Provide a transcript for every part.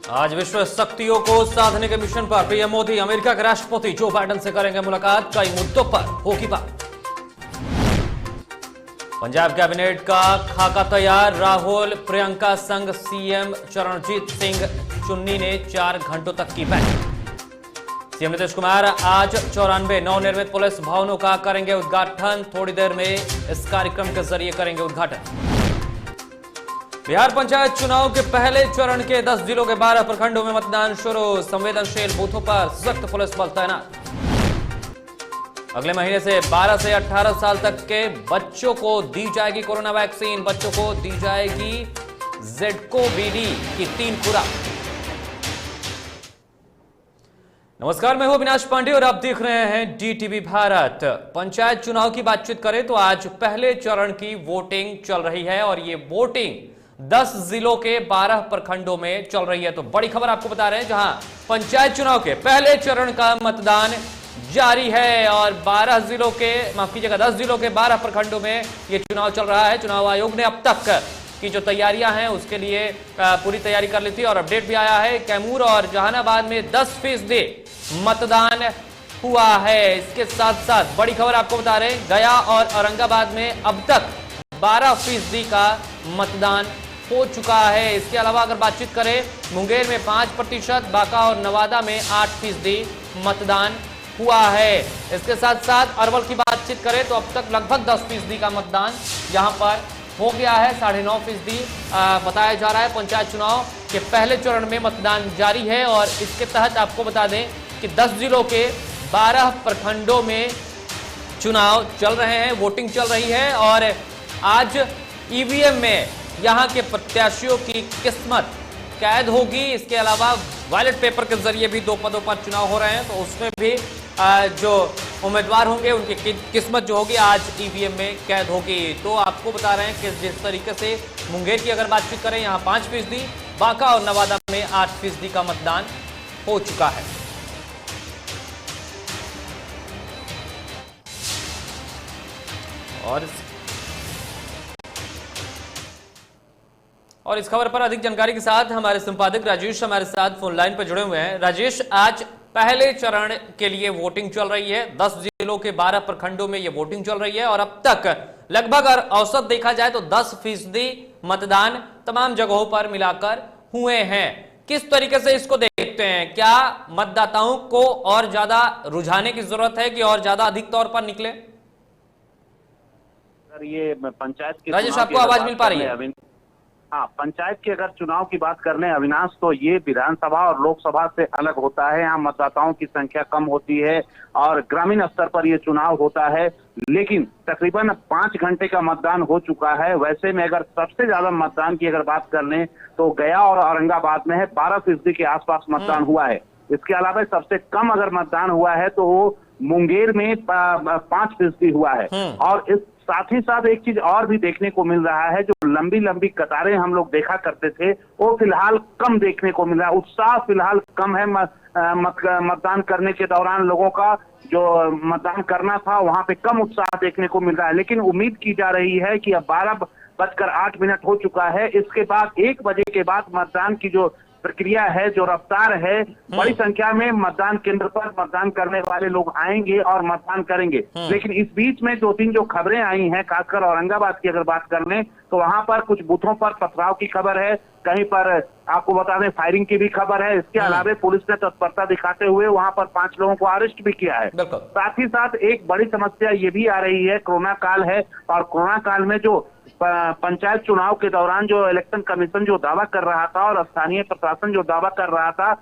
आज विश्व शक्तियों को साधने के मिशन पर पीएम मोदी अमेरिका के राष्ट्रपति जो बाइडेन से करेंगे मुलाकात। कई मुद्दों पर होगी बात। पंजाब कैबिनेट का खाका तैयार। राहुल प्रियंका संग सीएम चरणजीत सिंह चुन्नी ने 4 घंटों तक की बैठक। सीएम नीतीश कुमार आज 94 नवनिर्मित पुलिस भवनों का करेंगे उद्घाटन। थोड़ी देर में इस कार्यक्रम के जरिए करेंगे उद्घाटन। बिहार पंचायत चुनाव के पहले चरण के 10 जिलों के 12 प्रखंडों में मतदान शुरू। संवेदनशील बूथों पर सख्त पुलिस बल तैनात। अगले महीने से 12 से 18 साल तक के बच्चों को दी जाएगी कोरोना वैक्सीन। बच्चों को दी जाएगी ज़ेडकोवीडी की 3 खुराक। नमस्कार, मैं हूं अविनाश पांडे और आप देख रहे हैं डीटीवी भारत। पंचायत चुनाव की बातचीत करें तो आज पहले चरण की वोटिंग चल रही है और ये वोटिंग 10 जिलों के 12 प्रखंडों में चल रही है। तो बड़ी खबर आपको बता रहे हैं, जहां पंचायत चुनाव के पहले चरण का मतदान जारी है और 12 जिलों के 10 जिलों के 12 प्रखंडों में यह चुनाव चल रहा है। चुनाव आयोग ने अब तक की जो तैयारियां हैं उसके लिए पूरी तैयारी कर ली थी और अपडेट भी आया है। कैमूर और जहानाबाद में 10% मतदान हुआ है। इसके साथ साथ बड़ी खबर आपको बता रहे हैं, गया और औरंगाबाद में अब तक 12% का मतदान हो चुका है। इसके अलावा अगर बातचीत करें, मुंगेर में 5%, बांका और नवादा में 8% मतदान हुआ है। इसके साथ साथ अरवल की बातचीत करें तो अब तक लगभग 10% का मतदान यहां पर हो गया है। 9.5% बताया जा रहा है। पंचायत चुनाव के पहले चरण में मतदान जारी है और इसके तहत आपको बता दें कि 10 जिलों के 12 प्रखंडों में चुनाव चल रहे हैं, वोटिंग चल रही है और आज ईवीएम में यहां के प्रत्याशियों की किस्मत कैद होगी। इसके अलावा बैलेट पेपर के जरिए भी 2 पदों पर चुनाव हो रहे हैं, तो उसमें भी जो उम्मीदवार होंगे उनकी किस्मत जो होगी आज ईवीएम में कैद होगी। तो आपको बता रहे हैं कि जिस तरीके से मुंगेर की अगर बातचीत करें, यहां 5%, बांका और नवादा में 8% का मतदान हो चुका है। और इस खबर पर अधिक जानकारी के साथ हमारे संपादक राजेश हमारे साथ फोन लाइन पर जुड़े हुए हैं। राजेश, आज पहले चरण के लिए वोटिंग चल रही है। 10 जिलों के 12 प्रखंडों में यह वोटिंग चल रही है और अब तक लगभग अगर औसत देखा जाए तो 10% मतदान तमाम जगहों पर मिलाकर हुए हैं। किस तरीके से इसको देखते हैं? क्या मतदाताओं को और ज्यादा रुझाने की जरूरत है कि और ज्यादा अधिक तौर पर निकले? ये पंचायत की राजेश, आपको आवाज मिल पा रही है? हाँ, पंचायत की अगर चुनाव की बात कर लें अविनाश, तो ये विधानसभा और लोकसभा से अलग होता है। यहाँ मतदाताओं की संख्या कम होती है और ग्रामीण स्तर पर ये चुनाव होता है, लेकिन तकरीबन 5 घंटे का मतदान हो चुका है। वैसे में अगर सबसे ज्यादा मतदान की अगर बात कर लें तो गया और औरंगाबाद में है, 12% के आसपास मतदान हुआ है। इसके अलावा सबसे कम अगर मतदान हुआ है तो वो मुंगेर में 5% हुआ है। और इस साथ ही साथ एक चीज और भी देखने को मिल रहा है, जो लंबी लंबी कतारें हम लोग देखा करते थे वो फिलहाल कम देखने को मिल रहा है। उत्साह फिलहाल कम है मतदान करने के दौरान। लोगों का जो मतदान करना था वहां पे कम उत्साह देखने को मिल रहा है, लेकिन उम्मीद की जा रही है कि अब 12:08 हो चुका है। इसके बाद 1 बजे के बाद मतदान की जो प्रक्रिया है, जो रफ्तार है, बड़ी संख्या में मतदान केंद्र पर मतदान करने वाले लोग आएंगे और मतदान करेंगे। लेकिन इस बीच में 2-3 जो खबरें आई हैं, खासकर औरंगाबाद की अगर बात कर लें तो वहां पर कुछ बूथों पर पथराव की खबर है, कहीं पर आपको बता दें फायरिंग की भी खबर है। इसके अलावा पुलिस ने तत्परता दिखाते हुए वहां पर 5 लोगों को अरेस्ट भी किया है। साथ ही साथ एक बड़ी समस्या ये भी आ रही है, कोरोना काल है और कोरोना काल में जो पंचायत चुनाव के दौरान जो इलेक्शन कमीशन जो दावा कर रहा था और स्थानीय प्रशासन जो दावा कर रहा था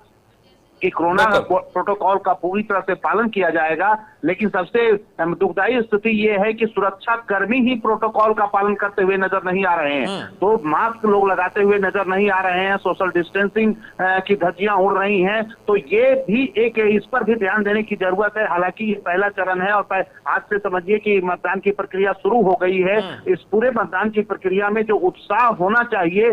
कि कोरोना प्रोटोकॉल का पूरी तरह से पालन किया जाएगा, लेकिन सबसे दुखदायी स्थिति यह है कि सुरक्षा कर्मी ही प्रोटोकॉल का पालन करते हुए नजर नहीं आ रहे हैं। तो मास्क लोग लगाते हुए नजर नहीं आ रहे हैं, सोशल डिस्टेंसिंग की धज्जियां उड़ रही हैं। तो ये भी इस पर भी ध्यान देने की जरूरत है। हालांकि ये पहला चरण है और आज से समझिए कि मतदान की प्रक्रिया शुरू हो गई है। इस पूरे मतदान की प्रक्रिया में जो उत्साह होना चाहिए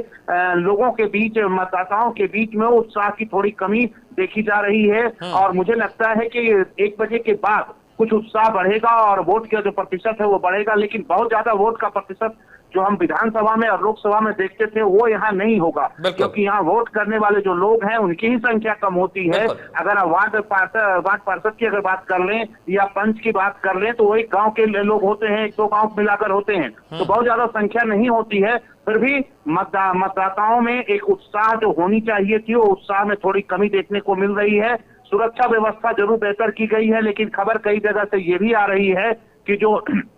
लोगों के बीच, मतदाताओं के बीच में, उत्साह की थोड़ी कमी देखी जा रही है। और मुझे लगता है कि 1 बजे के बाद कुछ उत्साह बढ़ेगा और वोट का जो प्रतिशत है वो बढ़ेगा, लेकिन बहुत ज्यादा वोट का प्रतिशत जो हम विधानसभा में और लोकसभा में देखते थे वो यहाँ नहीं होगा, क्योंकि यहाँ वोट करने वाले जो लोग हैं उनकी ही संख्या कम होती है। अगर आप वार्ड पार्षद की अगर बात कर लें या पंच की बात कर लें तो वही गांव के लोग होते हैं, 1-2 गांव मिलाकर होते हैं, तो बहुत ज्यादा संख्या नहीं होती है। फिर भी मतदाताओं में एक उत्साह जो होनी चाहिए थी, वो उत्साह में थोड़ी कमी देखने को मिल रही है। सुरक्षा व्यवस्था जरूर बेहतर की गई है, लेकिन खबर कई जगह से ये भी आ रही है कि जो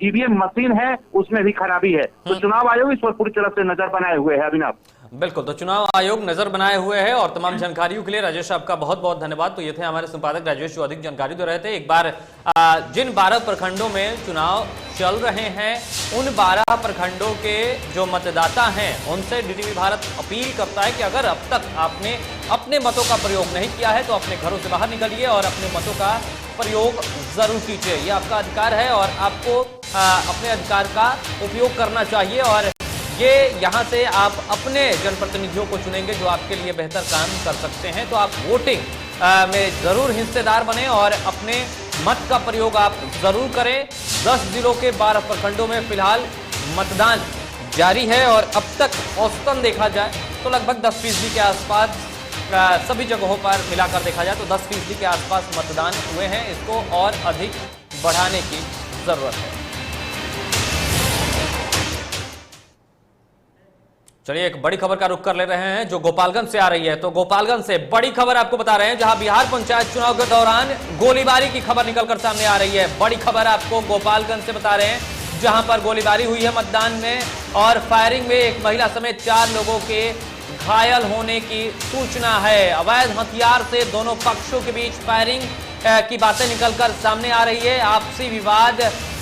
ईवीएम मशीन है उसमें भी खराबी है। तो चुनाव आयोग इस पर पूरी तरह से नजर बनाए हुए है। अभिनव, बिल्कुल, तो चुनाव आयोग नजर बनाए हुए है और तमाम जानकारियों के लिए राजेश आपका बहुत बहुत धन्यवाद। तो ये थे हमारे संपादक राजेश जो अधिक जानकारी दे रहे थे। एक बार जिन 12 प्रखंडों में चुनाव चल रहे हैं उन 12 प्रखंडों के जो मतदाता हैं उनसे डीटीवी भारत अपील करता है कि अगर अब तक आपने अपने मतों का प्रयोग नहीं किया है तो अपने घरों से बाहर निकलिए और अपने मतों का प्रयोग जरूर कीजिए। ये आपका अधिकार है और आपको अपने अधिकार का उपयोग करना चाहिए और ये यहाँ से आप अपने जनप्रतिनिधियों को चुनेंगे जो आपके लिए बेहतर काम कर सकते हैं। तो आप वोटिंग में जरूर हिस्सेदार बने और अपने मत का प्रयोग आप जरूर करें। 10 जिलों के 12 प्रखंडों में फिलहाल मतदान जारी है और अब तक औसतन देखा जाए तो लगभग 10% के आसपास सभी जगहों पर मिलाकर देखा जाए तो 10% के आसपास मतदान हुए हैं। इसको और अधिक बढ़ाने की जरूरत है। चलिए एक बड़ी खबर का रुख कर ले रहे हैं जो गोपालगंज से आ रही है। तो गोपालगंज से बड़ी खबर आपको बता रहे हैं, जहां बिहार पंचायत चुनाव के दौरान गोलीबारी की खबर निकलकर सामने आ रही है। बड़ी खबर आपको गोपालगंज से बता रहे हैं, जहां पर गोलीबारी हुई है मतदान में और फायरिंग में एक महिला समेत 4 लोगों के घायल होने की सूचना है। अवैध हथियार से दोनों पक्षों के बीच फायरिंग की बातें निकलकर सामने आ रही है। आपसी विवाद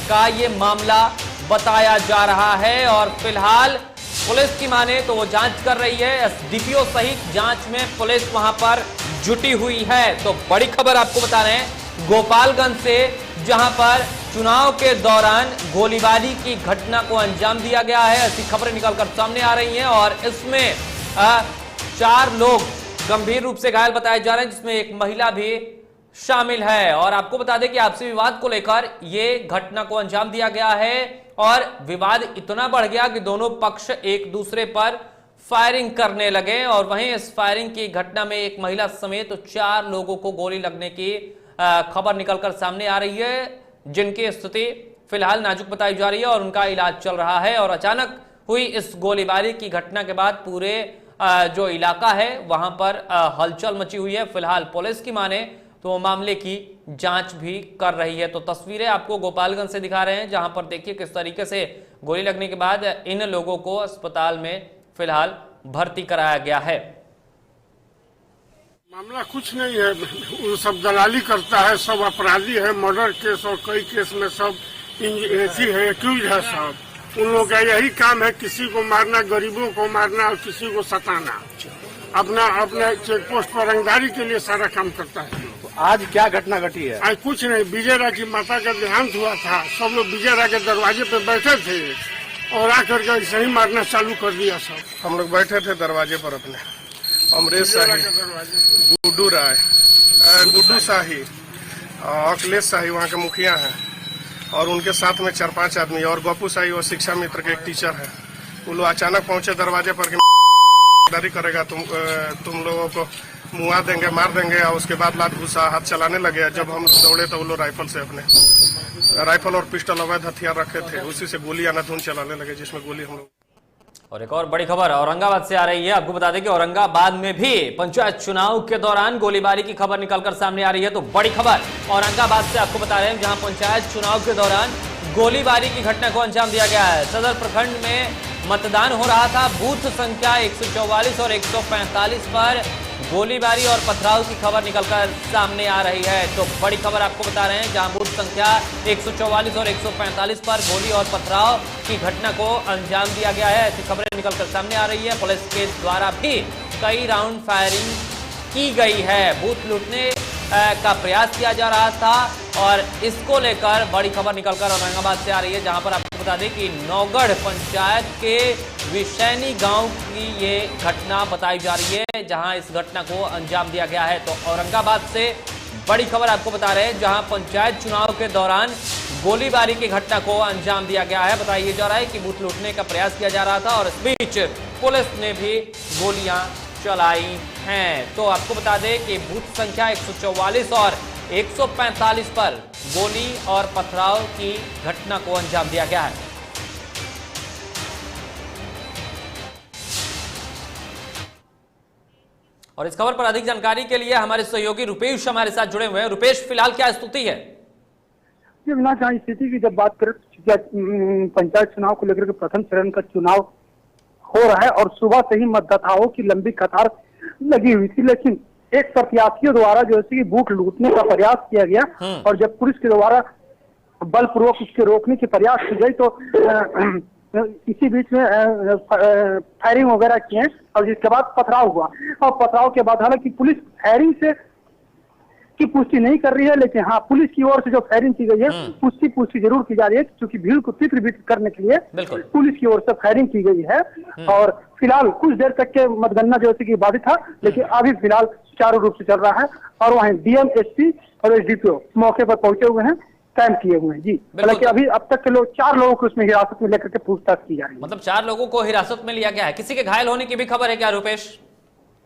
का ये मामला बताया जा रहा है और फिलहाल पुलिस की माने तो वो जांच कर रही है। एसडीपीओ सहित जांच में पुलिस वहां पर जुटी हुई है। तो बड़ी खबर आपको बता रहे हैं गोपालगंज से, जहां पर चुनाव के दौरान गोलीबारी की घटना को अंजाम दिया गया है। ऐसी खबरें निकलकर सामने आ रही हैं और इसमें 4 लोग गंभीर रूप से घायल बताए जा रहे हैं, जिसमें एक महिला भी शामिल है। और आपको बता दें कि आपसी विवाद को लेकर यह घटना को अंजाम दिया गया है और विवाद इतना बढ़ गया कि दोनों पक्ष एक दूसरे पर फायरिंग करने लगे और वहीं इस फायरिंग की घटना में एक महिला समेत 4 लोगों को गोली लगने की खबर निकलकर सामने आ रही है, जिनकी स्थिति फिलहाल नाजुक बताई जा रही है और उनका इलाज चल रहा है। और अचानक हुई इस गोलीबारी की घटना के बाद पूरे जो इलाका है वहां पर हलचल मची हुई है। फिलहाल पुलिस की माने तो मामले की जांच भी कर रही है। तो तस्वीरें आपको गोपालगंज से दिखा रहे हैं, जहां पर देखिए किस तरीके से गोली लगने के बाद इन लोगों को अस्पताल में फिलहाल भर्ती कराया गया है। मामला कुछ नहीं है, वो सब दलाली करता है, सब अपराधी है, मर्डर केस और कई केस में सब ऐसी है, एक्यूज है सब। उन लोगों का यही काम है, किसी को मारना, गरीबों को मारना और किसी को सताना। अपने चेक पोस्ट पर रंगदारी के लिए सारा काम करता है। तो आज क्या घटना घटी है? आज कुछ नहीं, विजयरा की माता का देहांत हुआ था। सब लोग विजयरा के दरवाजे पे बैठे थे और आकर के ऐसे ही मारना चालू कर दिया सब। हम लोग बैठे थे दरवाजे पर अपने, अमरेश शाही, गुड्डू राय, गुड्डू शाही, अखिलेश शाही वहाँ के मुखिया हैं और उनके साथ में 4-5 आदमी और गप्पू शाही और शिक्षा मित्र के एक टीचर है। वो लोग अचानक पहुंचे दरवाजे पर कि दारी करेगा, तुम लोगों को मुआ देंगे, मार देंगे। और उसके बाद लात घुसा हाथ चलाने लगे। जब हम दौड़े तो वो लोग राइफल से अपने राइफल और पिस्टल अवैध हथियार रखे थे, उसी से गोली आना चलाने लगे, जिसमें गोली हम लोग। और एक और बड़ी खबर औरंगाबाद से आ रही है। आपको बता दें कि औरंगाबाद में भी पंचायत चुनाव के दौरान गोलीबारी की खबर निकलकर सामने आ रही है। तो बड़ी खबर औरंगाबाद से आपको बता रहे हैं, जहां पंचायत चुनाव के दौरान गोलीबारी की घटना को अंजाम दिया गया है। सदर प्रखंड में मतदान हो रहा था। बूथ संख्या 144 और 145 पर गोलीबारी और पथराव की खबर निकलकर सामने आ रही है। तो बड़ी खबर आपको बता रहे हैं, जहां बूथ संख्या 144 और 145 पर गोली और पथराव की घटना को अंजाम दिया गया है। ऐसी खबरें निकलकर सामने आ रही है। पुलिस के द्वारा भी कई राउंड फायरिंग की गई है। बूथ लूटने का प्रयास किया जा रहा था और इसको लेकर बड़ी खबर निकलकर औरंगाबाद से आ रही है, जहां पर आपको बता दें कि नौगढ़ पंचायत के विशैनी गांव की ये घटना बताई जा रही है, जहां इस घटना को अंजाम दिया गया है। तो औरंगाबाद से बड़ी खबर आपको बता रहे हैं, जहां पंचायत चुनाव के दौरान गोलीबारी की घटना को अंजाम दिया गया है। बताया जा रहा है कि बूथ लूटने का प्रयास किया जा रहा था और इस बीच पुलिस ने भी गोलियां चलाई हैं। तो आपको बता दें कि बूथ संख्या 144 और 145 पर गोली और पथराव की घटना को अंजाम दिया गया है। और इस खबर पर अधिक जानकारी के लिए हमारे सहयोगी रुपेश हमारे साथ जुड़े हुए हैं। रुपेश, फिलहाल क्या स्थिति है? विनाश, यहाँ स्थिति की जब बात करें तो पंचायत चुनाव को लेकर के प्रथम चरण का चुनाव हो रहा है और सुबह से ही मतदाताओं की लंबी कतार लगी हुई थी, लेकिन एक प्रत्याशियों द्वारा जो है बूथ लूटने का प्रयास किया गया और जब पुलिस के द्वारा बलपूर्वक उसके रोकने की प्रयास की गई तो इसी बीच में फायरिंग वगैरह किए और जिसके बाद पथराव हुआ और पथराव के बाद हालांकि पुलिस फायरिंग से की पुष्टि नहीं कर रही है, लेकिन हाँ पुलिस की ओर से जो फायरिंग की गई है उसकी पुष्टि जरूर की जा रही है, क्योंकि भीड़ को चित्रबित करने के लिए पुलिस की ओर से फायरिंग की गई है। और फिलहाल कुछ देर तक के मतगणना जो है बाधित था, लेकिन अभी फिलहाल सुचारू रूप से चल रहा है और वहीं डीएम, एसपी और एसडीपीओ मौके पर पहुंचे हुए हैं, कैंप किए हुए हैं। जी, हालांकि अभी अब तक के लोग 4 लोगों को उसमें हिरासत में लेकर के पूछताछ की जा रही है। मतलब 4 लोगों को हिरासत में लिया गया है। किसी के घायल होने की भी खबर है क्या रुपेश?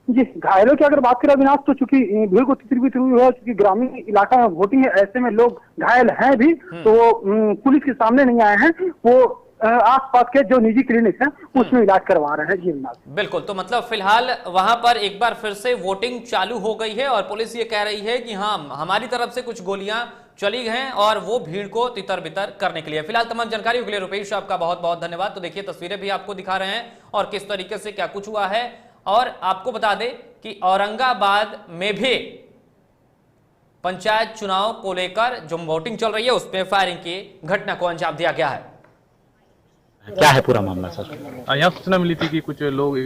जी, घायलों की अगर बात करें अविनाश, तो चूंकि भीड़ को तितरबित हुई है, क्योंकि ग्रामीण इलाका में वोटिंग है, ऐसे में लोग घायल हैं भी, तो वो पुलिस के सामने नहीं आए हैं, वो आसपास के जो निजी क्लिनिक है उसमें इलाज करवा रहे हैं। जी विनाश, बिल्कुल। तो मतलब फिलहाल वहां पर एक बार फिर से वोटिंग चालू हो गई है और पुलिस ये कह रही है कि हाँ हमारी तरफ से कुछ गोलियां चली हैं और वो भीड़ को तितर बितर करने के लिए। फिलहाल तमाम जानकारी के लिए रुपेश आपका बहुत बहुत धन्यवाद। तो देखिए तस्वीरें भी आपको दिखा रहे हैं और किस तरीके से क्या कुछ हुआ है। और आपको बता दें कि औरंगाबाद में भी पंचायत चुनाव को लेकर जो वोटिंग चल रही है उसमें फायरिंग की घटना को अंजाम दिया गया है। क्या है पूरा मामला सर? यहाँ सूचना मिली थी कि कुछ लोग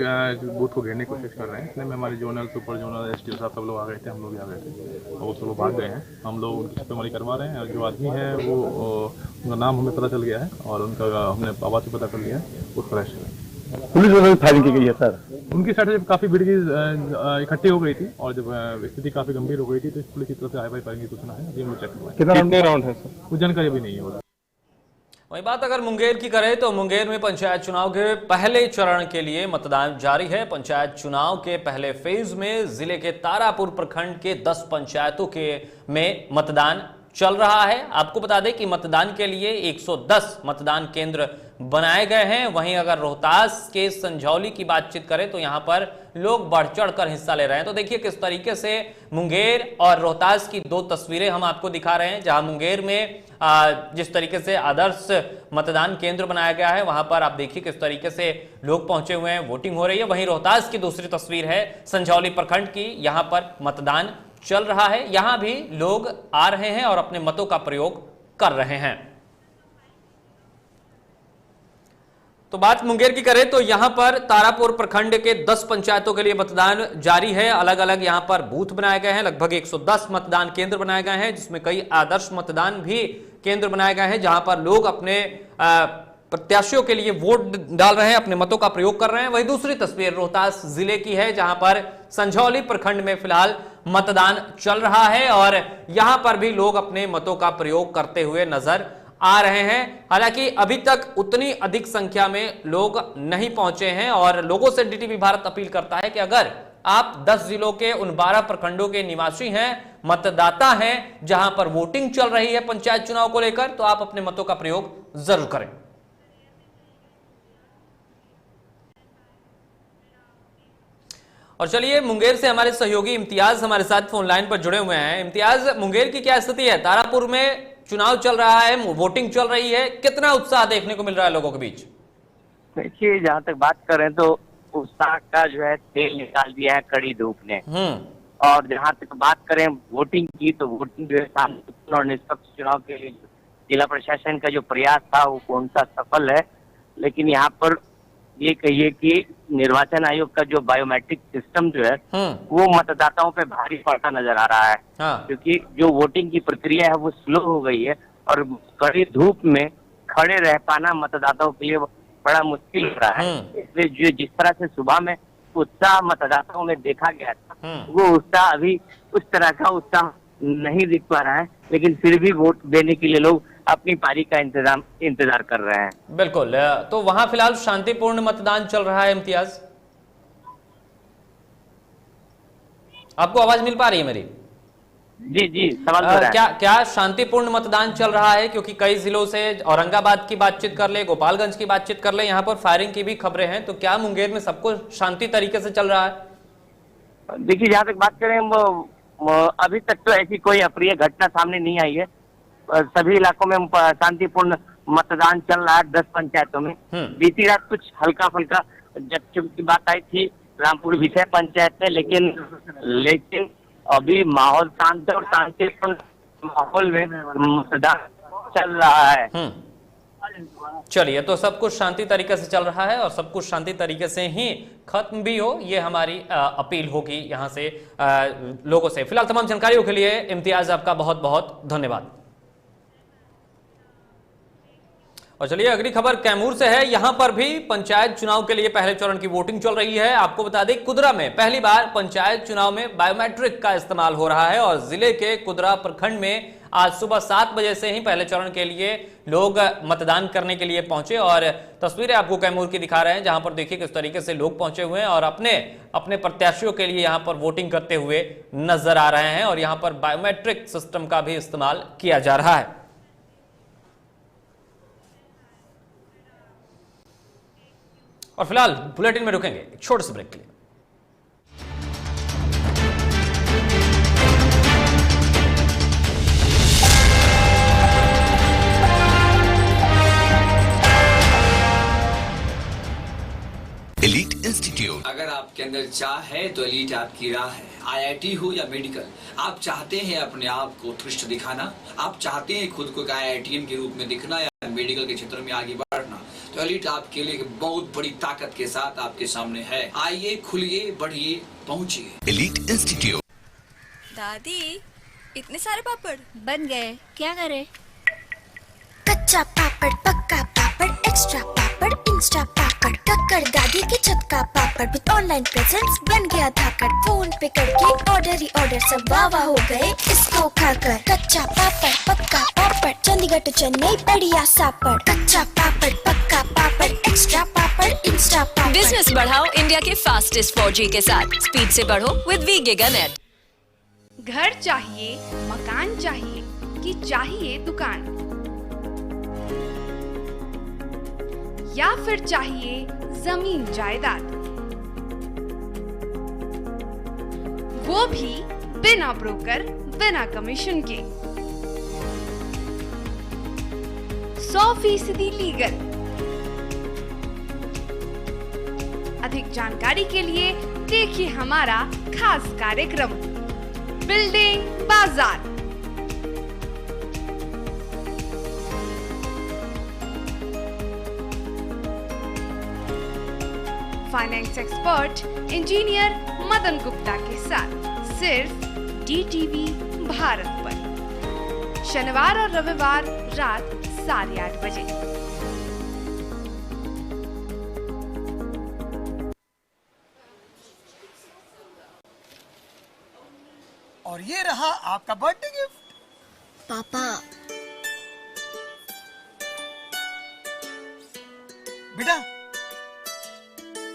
बूथ को घेरने की कोशिश कर रहे हैं। इतने में हमारे जोनल, सुपर जोनल, एसडीओ साहब सब लोग आ गए थे, हम लोग भी आ गए थे और वो सब लोग भाग गए हैं। हम लोग उनकी छापेमारी करवा रहे हैं और जो आदमी है वो उनका नाम हमें पता चल गया है और उनका हमने आवाज से पता कर लिया है, उस पर पुलिस द्वारा फायरिंग की गई है सर। उनकी साइड से काफी भीड़ की इकट्ठी हो गई थी और जब स्थिति काफी गंभीर हो गई थी तो पुलिस की तरफ से हाई फायरिंग की सूचना है। अभी हम लोग चेक करवाएंगे कितने राउंड है सर, कुछ जानकारी अभी नहीं है। वही बात अगर मुंगेर की करें तो मुंगेर में पंचायत चुनाव के पहले चरण के लिए मतदान जारी है। पंचायत चुनाव के पहले फेज में जिले के तारापुर प्रखंड के 10 पंचायतों के में मतदान चल रहा है। आपको बता दें कि मतदान के लिए 110 मतदान केंद्र बनाए गए हैं। वहीं अगर रोहतास के संझौली की बातचीत करें तो यहां पर लोग बढ़ चढ़ कर हिस्सा ले रहे हैं। तो देखिए किस तरीके से मुंगेर और रोहतास की 2 तस्वीरें हम आपको दिखा रहे हैं, जहां मुंगेर में जिस तरीके से आदर्श मतदान केंद्र बनाया गया है वहां पर आप देखिए किस तरीके से लोग पहुंचे हुए हैं, वोटिंग हो रही है। वहीं रोहतास की दूसरी तस्वीर है संझौली प्रखंड की, यहां पर मतदान चल रहा है। यहां भी लोग आ रहे हैं और अपने मतों का प्रयोग कर रहे हैं। तो बात मुंगेर की करें तो यहां पर तारापुर प्रखंड के 10 पंचायतों के लिए मतदान जारी है। अलग अलग यहां पर बूथ बनाए गए हैं, लगभग 110 मतदान केंद्र बनाए गए हैं, जिसमें कई आदर्श मतदान भी केंद्र बनाए गए हैं, जहां पर लोग अपने प्रत्याशियों के लिए वोट डाल रहे हैं, अपने मतों का प्रयोग कर रहे हैं। वही दूसरी तस्वीर रोहतास जिले की है, जहां पर संझौली प्रखंड में फिलहाल मतदान चल रहा है और यहां पर भी लोग अपने मतों का प्रयोग करते हुए नजर आ रहे हैं। हालांकि अभी तक उतनी अधिक संख्या में लोग नहीं पहुंचे हैं और लोगों से डीटीवी भारत अपील करता है कि अगर आप 10 जिलों के उन 12 प्रखंडों के निवासी हैं, मतदाता हैं, जहां पर वोटिंग चल रही है पंचायत चुनाव को लेकर, तो आप अपने मतों का प्रयोग जरूर करें। और चलिए मुंगेर से हमारे सहयोगी इम्तियाज हमारे साथ फोन लाइन पर जुड़े हुए हैं। इम्तियाज, मुंगेर की क्या स्थिति है? तारापुर में चुनाव चल रहा है, वोटिंग चल रही है, कितना उत्साह देखने को मिल रहा है लोगों के बीच? देखिए, जहाँ तक बात करें तो उत्साह का जो है तेल निकाल दिया है कड़ी धूप ने। और जहाँ तक बात करें वोटिंग की, तो वोटिंग जो है शांतिपूर्ण और निष्पक्ष चुनाव के लिए जिला प्रशासन का जो प्रयास था वो पूर्णतः सफल है। लेकिन यहाँ पर ये कहिए कि निर्वाचन आयोग का जो बायोमेट्रिक सिस्टम जो है वो मतदाताओं पे भारी पड़ता नजर आ रहा है। क्योंकि जो वोटिंग की प्रक्रिया है वो स्लो हो गई है और कड़ी धूप में खड़े रह पाना मतदाताओं के लिए बड़ा मुश्किल हो रहा है। इसलिए जो जिस तरह से सुबह में उत्साह मतदाताओं में देखा गया था वो उत्साह अभी उस तरह का उत्साह नहीं दिख पा रहा है। लेकिन फिर भी वोट देने के लिए लोग अपनी पारी का इंतजार कर रहे हैं। बिल्कुल, तो वहां फिलहाल शांतिपूर्ण मतदान चल रहा है। इम्तियाज, आपको आवाज मिल पा रही है मेरी? जी जी, सवाल हो रहा है। क्या शांतिपूर्ण मतदान चल रहा है? क्योंकि कई जिलों से, औरंगाबाद की बातचीत कर ले, गोपालगंज की बातचीत कर ले, यहाँ पर फायरिंग की भी खबरें हैं, तो क्या मुंगेर में सब कुछ शांति तरीके से चल रहा है? देखिए, जहाँ तक बात करें वो अभी तक तो ऐसी कोई अप्रिय घटना सामने नहीं आई है। सभी इलाकों में शांतिपूर्ण मतदान चल रहा है। 10 पंचायतों में बीती रात कुछ हल्का फुल्का जब की बात आई थी रामपुर विषय पंचायत में, लेकिन अभी माहौल शांत है और शांतिपूर्ण माहौल में मतदान चल रहा है। चलिए, तो सब कुछ शांति तरीके से चल रहा है और सब कुछ शांति तरीके से ही खत्म भी हो, ये हमारी अपील होगी यहाँ से लोगों से। फिलहाल तमाम जानकारियों के लिए इम्तियाज आपका बहुत बहुत धन्यवाद। और चलिए अगली खबर कैमूर से है। यहां पर भी पंचायत चुनाव के लिए पहले चरण की वोटिंग चल रही है। आपको बता दें, कुदरा में पहली बार पंचायत चुनाव में बायोमेट्रिक का इस्तेमाल हो रहा है और जिले के कुदरा प्रखंड में आज सुबह 7 बजे से ही पहले चरण के लिए लोग मतदान करने के लिए पहुंचे और तस्वीरें आपको कैमूर की दिखा रहे हैं, जहां पर देखिए किस तरीके से लोग पहुंचे हुए हैं और अपने अपने प्रत्याशियों के लिए यहां पर वोटिंग करते हुए नजर आ रहे हैं और यहां पर बायोमेट्रिक सिस्टम का भी इस्तेमाल किया जा रहा है। और फिलहाल बुलेटिन में रुकेंगे एक छोटे से ब्रेक के लिए। एलीट इंस्टीट्यूट, अगर आपके अंदर चाह है तो एलीट आपकी राह है। IIT हो या मेडिकल, आप चाहते हैं अपने आप को उत्कृष्ट दिखाना, आप चाहते हैं खुद को एक IITian के रूप में दिखना या मेडिकल के क्षेत्र में आगे बढ़ना, तो एलीट आपके लिए बहुत बड़ी ताकत के साथ आपके सामने है। आइए, खुलिए, बढ़िए, पहुंचिए। Elite institute. दादी, इतने सारे पापड़ बन गए, क्या करे? कच्चा पापड़, पक्का पापड़, एक्स्ट्रा पापड़, इंस्टा पापड़, कक्कर दादी के छत का पापड़ विद ऑनलाइन प्रेजेंस बन गया धाकड़। फोन पे करके ऑर्डर ही ऑर्डर, सब वाह हो गए इसको खाकर। कच्चा पापड़, पक्का पापड़, चंडीगढ़ टू चेन्नई बढ़िया सापड़। कच्चा पापड़, पक्का पापड़, एक्स्ट्रा पापड़, इंस्टा पापड़। बिजनेस बढ़ाओ इंडिया के फास्टेस्ट 4G के साथ। स्पीड से बढ़ो विद वी गिगानेट। घर चाहिए, मकान चाहिए कि चाहिए दुकान, या फिर चाहिए जमीन जायदाद, वो भी बिना ब्रोकर, बिना कमीशन के, 100% लीगल। अधिक जानकारी के लिए देखिए हमारा खास कार्यक्रम बिल्डिंग बाजार। Finance expert engineer Madan Gupta के साथ सिर्फ DTV भारत पर, शनिवार और रविवार रात 8:30 बजे। और ये रहा आपका बर्थडे गिफ्ट। पापा, बेटा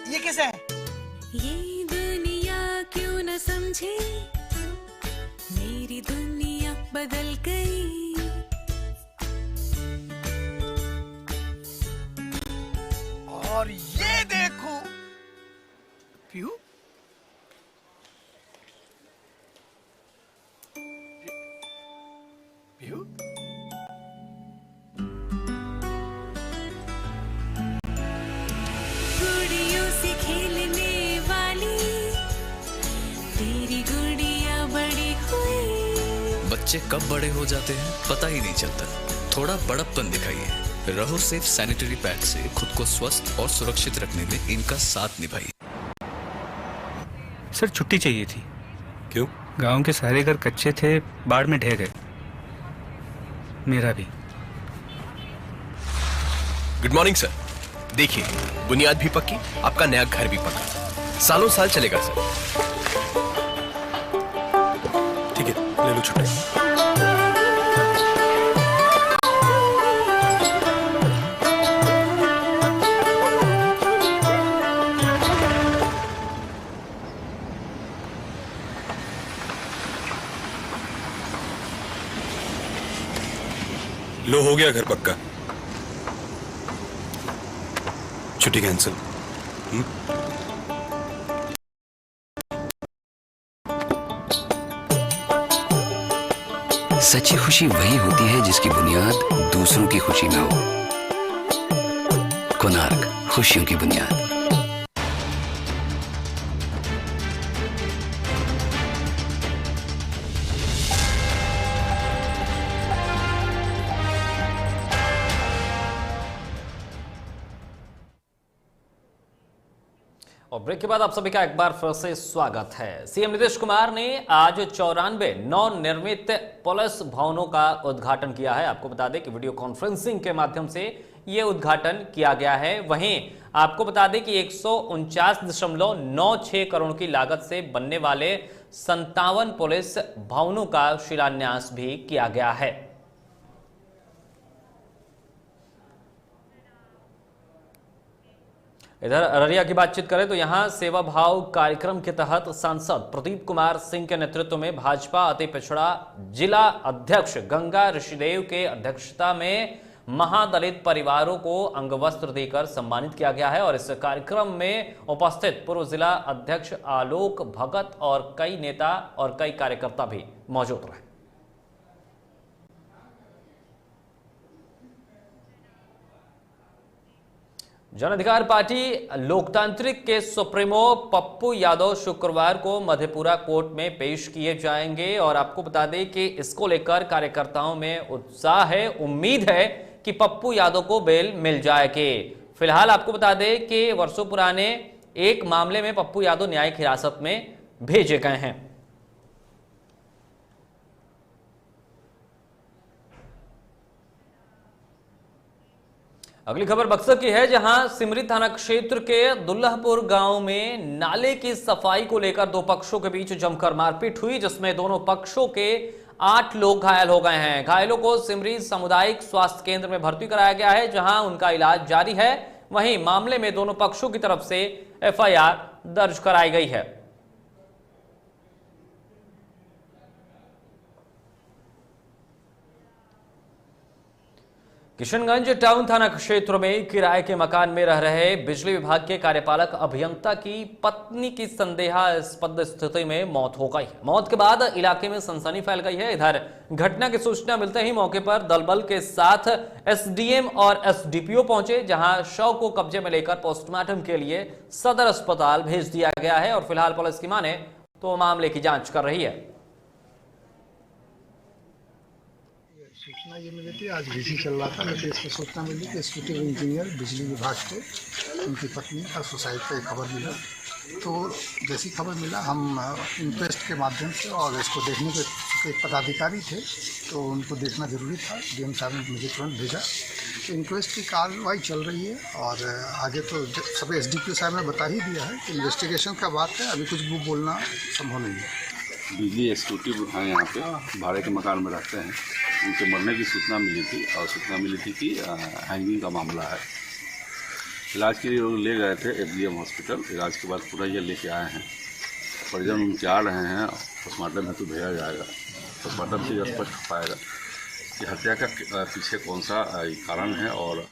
ये कैसा है? ये दुनिया क्यों न समझे, मेरी दुनिया बदल गई। और ये देखो पीहू, पीहू गुड़ियों से खेलने वाली तेरी गुड़िया बड़ी हुई। बच्चे कब बड़े हो जाते हैं पता ही नहीं चलता। थोड़ा बड़प्पन दिखाइए। रहो सेफ सैनिटरी पैड से खुद को स्वस्थ और सुरक्षित रखने में इनका साथ निभाइए। सर छुट्टी चाहिए थी। क्यों? गांव के सारे घर कच्चे थे, बाढ़ में ढह गए, मेरा भी। Good morning sir. देखिए, बुनियाद भी पक्की, आपका नया घर भी पक्का, सालों साल चलेगा सर। ठीक है, ले लो छुट्टी। लो हो गया घर पक्का। छुट्टी कैंसिल। सच्ची खुशी वही होती है जिसकी बुनियाद दूसरों की खुशी में हो। कोणार्क, खुशियों की बुनियाद। और ब्रेक के बाद आप सभी का एक बार फिर से स्वागत है। सीएम नीतीश कुमार ने आज 94 नवनिर्मित पुलिस भवनों का उद्घाटन किया है। आपको बता दें कि वीडियो कॉन्फ्रेंसिंग के माध्यम से यह उद्घाटन किया गया है। वहीं आपको बता दें कि 149.96 करोड़ की लागत से बनने वाले 57 पुलिस भवनों का शिलान्यास भी किया गया है। इधर अररिया की बातचीत करें तो यहां सेवा भाव कार्यक्रम के तहत सांसद प्रदीप कुमार सिंह के नेतृत्व में भाजपा अति पिछड़ा जिला अध्यक्ष गंगा ऋषिदेव के अध्यक्षता में महादलित परिवारों को अंगवस्त्र देकर सम्मानित किया गया है। और इस कार्यक्रम में उपस्थित पूर्व जिला अध्यक्ष आलोक भगत और कई नेता और कई कार्यकर्ता भी मौजूद रहे। जन अधिकार पार्टी लोकतांत्रिक के सुप्रीमो पप्पू यादव शुक्रवार को मधेपुरा कोर्ट में पेश किए जाएंगे। और आपको बता दें कि इसको लेकर कार्यकर्ताओं में उत्साह है। उम्मीद है कि पप्पू यादव को बेल मिल जाएगी। फिलहाल आपको बता दें कि वर्षों पुराने एक मामले में पप्पू यादव न्यायिक हिरासत में भेजे गए हैं। अगली खबर बक्सर की है, जहां सिमरी थाना क्षेत्र के दुल्लहपुर गांव में नाले की सफाई को लेकर दो पक्षों के बीच जमकर मारपीट हुई, जिसमें दोनों पक्षों के 8 लोग घायल हो गए हैं। घायलों को सिमरी सामुदायिक स्वास्थ्य केंद्र में भर्ती कराया गया है, जहां उनका इलाज जारी है। वहीं मामले में दोनों पक्षों की तरफ से एफआईआर दर्ज कराई गई है। किशनगंज टाउन थाना क्षेत्र में किराए के मकान में रह रहे बिजली विभाग के कार्यपालक अभियंता की पत्नी की संदेहास्पद स्थिति में मौत हो गई। मौत के बाद इलाके में सनसनी फैल गई है। इधर घटना की सूचना मिलते ही मौके पर दलबल के साथ एसडीएम और एसडीपीओ पहुंचे, जहां शव को कब्जे में लेकर पोस्टमार्टम के लिए सदर अस्पताल भेज दिया गया है। और फिलहाल पुलिस की माने तो मामले की जांच कर रही है। सूचना ये मिली थी, आज बिजली चल रहा था, लेकिन इसको सूचना मिली कि एक्जीक्यूटिव इंजीनियर बिजली विभाग के उनकी पत्नी का सुसाइड का एक खबर मिला। तो जैसी खबर मिला हम इंक्वेस्ट के माध्यम से, और इसको देखने के एक पदाधिकारी थे तो उनको देखना जरूरी था, डीएम साहब ने मुझे तुरंत भेजा। तो इंक्वेस्ट की कार्रवाई चल रही है और आगे तो सब एसडीपीओ साहब ने बता ही दिया है कि इन्वेस्टिगेशन का बात है, अभी कुछ वो बोलना संभव नहीं है। बिजली एक्जीक्यूटिव हैं यहाँ पे, भाड़े के मकान में रहते हैं। उनके मरने की सूचना मिली थी और सूचना मिली थी कि हैंगिंग का मामला है। इलाज के लिए लोग ले गए थे एफडीएम हॉस्पिटल। इलाज के बाद पूरा ये लेके आए हैं। परिजन उनके आ रहे हैं, पोस्टमार्टम हेतु भेजा जाएगा। पोस्टमार्टम से स्पष्ट हो पाएगा कि हत्या का पीछे कौन सा कारण है। और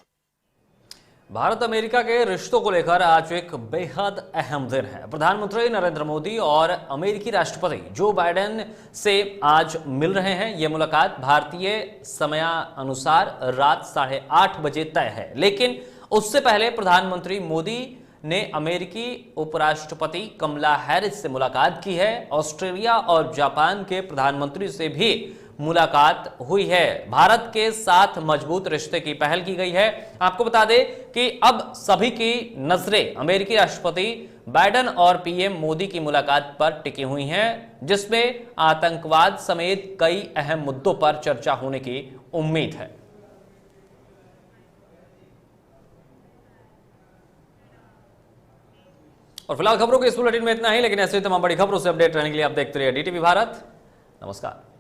भारत अमेरिका के रिश्तों को लेकर आज एक बेहद अहम दिन है। प्रधानमंत्री नरेंद्र मोदी और अमेरिकी राष्ट्रपति जो बाइडेन से आज मिल रहे हैं। यह मुलाकात भारतीय समयानुसार रात 8:30 बजे तय है, लेकिन उससे पहले प्रधानमंत्री मोदी ने अमेरिकी उपराष्ट्रपति कमला हैरिस से मुलाकात की है। ऑस्ट्रेलिया और जापान के प्रधानमंत्री से भी मुलाकात हुई है। भारत के साथ मजबूत रिश्ते की पहल की गई है। आपको बता दें कि अब सभी की नजरें अमेरिकी राष्ट्रपति बाइडेन और पीएम मोदी की मुलाकात पर टिकी हुई हैं, जिसमें आतंकवाद समेत कई अहम मुद्दों पर चर्चा होने की उम्मीद है। और फिलहाल खबरों के इस बुलेटिन में इतना ही, लेकिन ऐसे तमाम बड़ी खबरों से अपडेट रहने के लिए आप देखते रहिए डीटीवी भारत। नमस्कार।